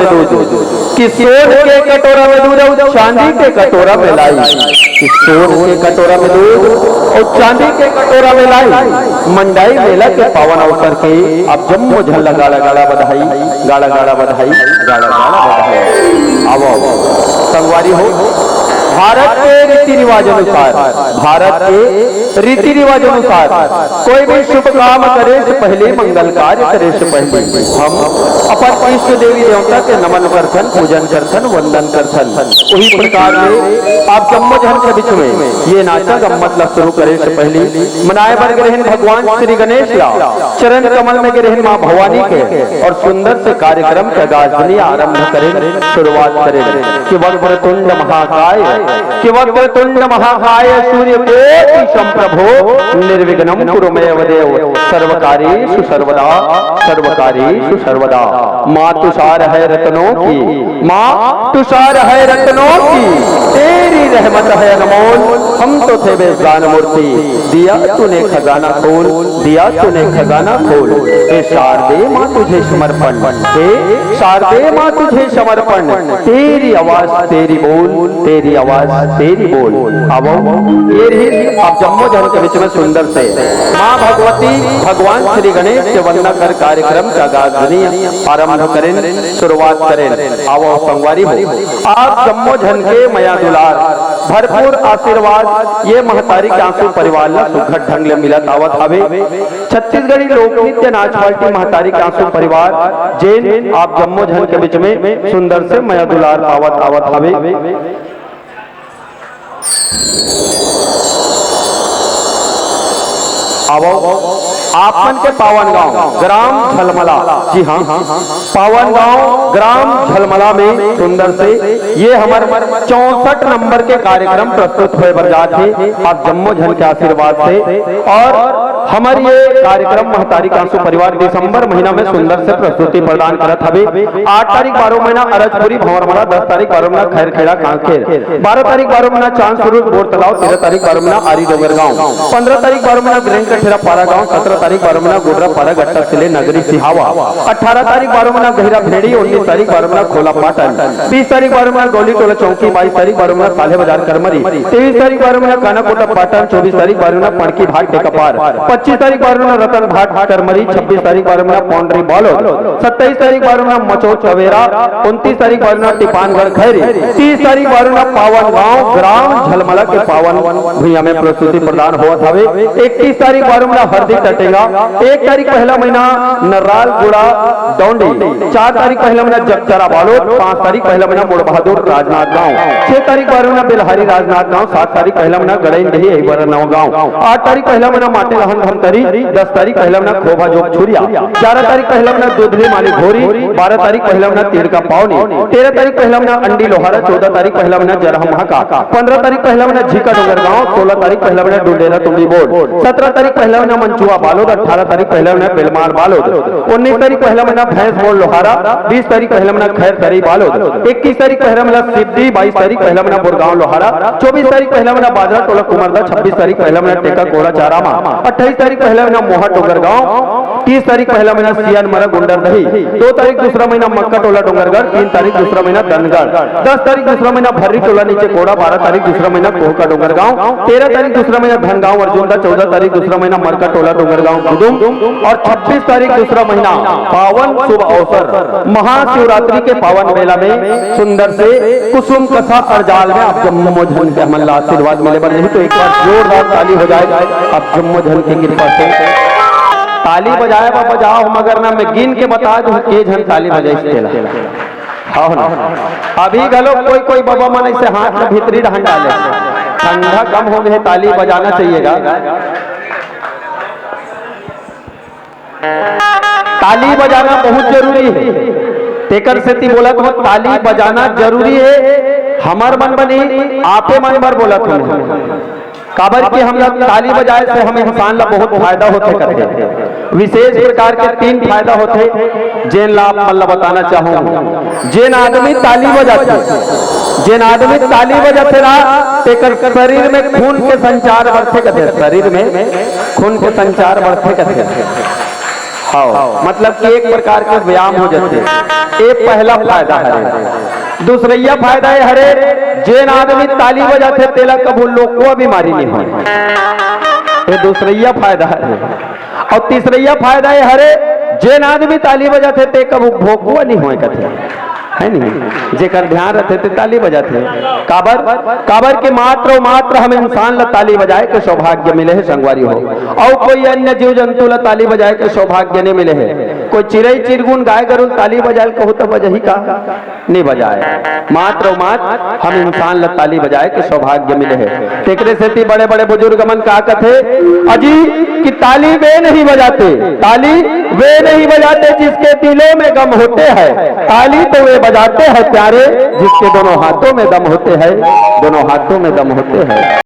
में दूध, कि सोने के कटोरा में दूध और चांदी के कटोरा में लाई, कि सोने के कटोरा में दूध और चांदी के कटोरा में लाई। मंडाई मेला के पावन अवसर के अब जम्मो झल्ला गाड़ा गाड़ा बधाई, गाड़ा गाड़ा बधाई, गाड़ा गाड़ा बधाई। आओ संगवारी हो, भारत के रीति रिवाज अनुसार, भारत के रीति रिवाज अनुसार कोई भी शुभ काम करे से पहले, मंगल कार्य करे से पहले हम अपन इष्ट देवी देवता के नमन करथन, पूजन करथन, वंदन करथन। उसी प्रकार से आप जम्मो जन के बीच में ये नाटक मतलब शुरू करे से पहले मनाए बर गिरहन भगवान श्री गणेश ला चरण कमल में गिरहन माँ भवानी के और सुंदर से कार्यक्रम के आगाज आरंभ करें, शुरुआत करें कि वक्रतुंड महाकाय, कि वक्रतुंड महाकाय सूर्यकोटि समप्रभो निर्विघ्नं कुरु मे देव सर्वकार्येषु सर्वदा, सर्वकार्येषु सर्वदा। माँ तुषार है रत्नों की, माँ तुषार है रत्नों की, तेरी रहमत है अनमोल, हम तो थे बेजान मूर्ति, दिया तूने खजाना खोल, दिया तूने खजाना खोल। हे शारदे माँ तुझे समर्पण, हे शारदे माँ तुझे समर्पण, तेरी आवाज तेरी बोल, तेरी आवाज तेरी बोल। अब ये रही आप जम्मो जन के बीच में सुंदर से माँ भगवती भगवान श्री गणेश से वंदना कर कार्यक्रम का आगाज आरंभ करें, शुरुआत करें। आओ संगवारी हो, आप जम्मो जन के मया दुलार भरपूर आशीर्वाद ये महतारी के आंसू परिवार ला सुखद ढंग ले मिलत आवत हवे। छत्तीसगढ़ी लोक नृत्य नाच पार्टी महतारी के आंसू परिवार जैन आप जम्मो जन के बीच में सुंदर से मया दुलार आवत आवत हवे। आपन के पावन गांव ग्राम झलमला, जी हाँ पावन गांव ग्राम झलमला में सुंदर से ये हमारे 64 नंबर के कार्यक्रम प्रस्तुत हुए बरजात थे आप जम्मो जन के आशीर्वाद से। और हमारे ये कार्यक्रम महतारी के आंसू परिवार दिसंबर महीना में सुंदर से प्रस्तुति प्रदान करत हवे। 8 तारीख 12 महीना अरजपुरी भंवरमला, 10 तारीख 12 महीना खैरखेड़ा कांकेर, 12 तारीख 12 महीना चांद स्वरूप बोर तलाव, 13 तारीख 12 महीना आरी डोगर गांव, 15 तारीख 12 महीना ग्रेन कठेरा पारा गांव, 17 तारीख 12 महीना गोडरा पारा गट्टा सिले नगरी सिहावा, 18 तारीख 12 महीना गहिरा भेड़ी, 19 तारीख 12 महीना खोला पाटन, 20 तारीख 12 महीना गोली टोला चौकी, 22 तारीख 12 महीना साले बाजार करमरी, 23 तारीख 12 महीना कानाकोटा पाटन, 24 तारीख 12 महीना पणकी भाट टेकपार, 25 तारीख 12 महीना रतन भाट करमरी, 26 तारीख 12 महीना पौंडरी बालोद, 27 तारीख 12 महीना मचौट चवेरा, 29 तारीख 12 महीना टिपानगढ़ खैरी, 30 तारीख 12 महीना पावन गांव ग्राम झलमला के पावन भूइया में प्रस्तुति प्रदान होत हवे। 31 तारीख 12 महीना हरदी टटेगा, 1 तारीख पहला महीना नर्राल गुड़ा डौंडी, 4 तारीख पहला महीना जगचरा बालोद, 5 तारीख पहला महीना मोड़ बहादुर राजनाथ गांव, 6 तारीख 12 महीना बेलहारी राजनाथ गांव, 7 तारीख पहला महीना गड़ई दही एबर नव गांव, 8 तारीख पहला महीना माटी लहन धमतरी, 10 तारीख पहला महीना खोभा जोग छुरिया, 11 तारीख पहला महीना दूधली माली घोरी, 12 तारीख पहला महीना तीर का पावनी, 13 तारीख पहला महीना अंडी लोहारा, 14 तारीख पहला महीना जरहम महाका, 15 तारीख पहला महीना झीका डोंगर गांव, 16 तारीख पहला महीना डुंडेला तुंडी बोर्ड, 17 तारीख पहला महीना मंचुआ बालोद, 18 तारीख पहला महीना बेलमार बालोद, 19 तारीख पहला महीना भैंस मोड़ लोहारा, 20 तारीख पहला महीना खैर तरी बालोद, 21 तारीख पहला महीना सिद्धि, 22 तारीख पहला महीना बुरगांव लोहारा, 24 तारीख पहला महीना बाजरा टोला कुमरदा, 26 तारीख पहला महीना टेका कोड़ा चारामा, 28 तारीख पहला महीना मोहा टोगर गांव, 30 तारीख पहला महीना सियान मरा गुंडर दही, 2 तारीख दूसरा महीना मक्का टोला डोंगरगढ़, 3 तारीख दूसरा महीना धनगढ़, 10 तारीख दूसरा महीना भर्री टोला नीचे कोड़ा, 12 तारीख दूसरा महीना कोहका डोंगर गांव, 13 तारीख दूसरा महीना धनगांव अर्जुनदा, 14 तारीख दूसरा महीना मरका टोला डोंगर गांव कुदुम और 26 तारीख दूसरा महीना पावन शुभ अवसर महाशिवरात्रि के पावन मेला में सुंदर से कुसुम कथा अरजाल में आप जम्मो जन के हमला आशीर्वाद मिले बन नहीं तो एक बार जोरदार ताली हो जाए आप जम्मो जन की कृपा से। ताली बजाए बजाओ मगर ना मैं गिन के बता दूं के जन ताली बजाई हाँ ना अभी गलो कोई कोई बाबा मन ऐसे हाथ में भीतरी ढहन डाले ठंडा कम हो गए ताली बजाना चाहिएगा। ताली बजाना बहुत जरूरी है तेकर से ती बोला तो ताली बजाना जरूरी है हमार मन बनी आपे मन बर बोला तुम काबर की हम लोग ताली बजाए से हमें इंसान ला बहुत फायदा होते करते विशेष प्रकार के 3 फायदा होते जेन ला मतलब बताना चाहूँ। जेन आदमी ताली बजाते ना तेकर शरीर में खून के संचार बढ़ते करते शरीर में खून के संचार बढ़ते करते हाँ, मतलब कि एक प्रकार के व्यायाम हो जाते। ये पहला फायदा है। दूसरा फायदा है हरे जेन आदमी ताली बजाते तेला कबूल लोग को बीमारी नहीं हो, ये दूसरा फायदा है। और तीसरा फायदा है हरे जेन आदमी ताली बजाते ते कबू भोकुआ नहीं हो कथे है नहीं, जेकर ध्यान रखे थे ताली बजाते। काबर काबर के मात्र मात्र हम इंसान ला ताली बजाए के सौभाग्य मिले है संगवारी हो, और कोई अन्य जीव जंतु ला ताली बजाए के सौभाग्य नहीं मिले है। कोई चिड़ई चिरगुन गाय गरुड़ ताली बजाए कहो तो बजही का नहीं बजाए, मात्र हम इंसान ला ताली बजाए के सौभाग्य मिले है। तेकरे से बड़े बड़े बुजुर्ग मन का कथे अजी कि ताली वे नहीं बजाते, ताली वे नहीं बजाते जिसके दिलों में गम होते हैं, ताली तो वे बजाते हैं प्यारे जिसके दोनों हाथों में दम होते हैं, दोनों हाथों में दम होते हैं।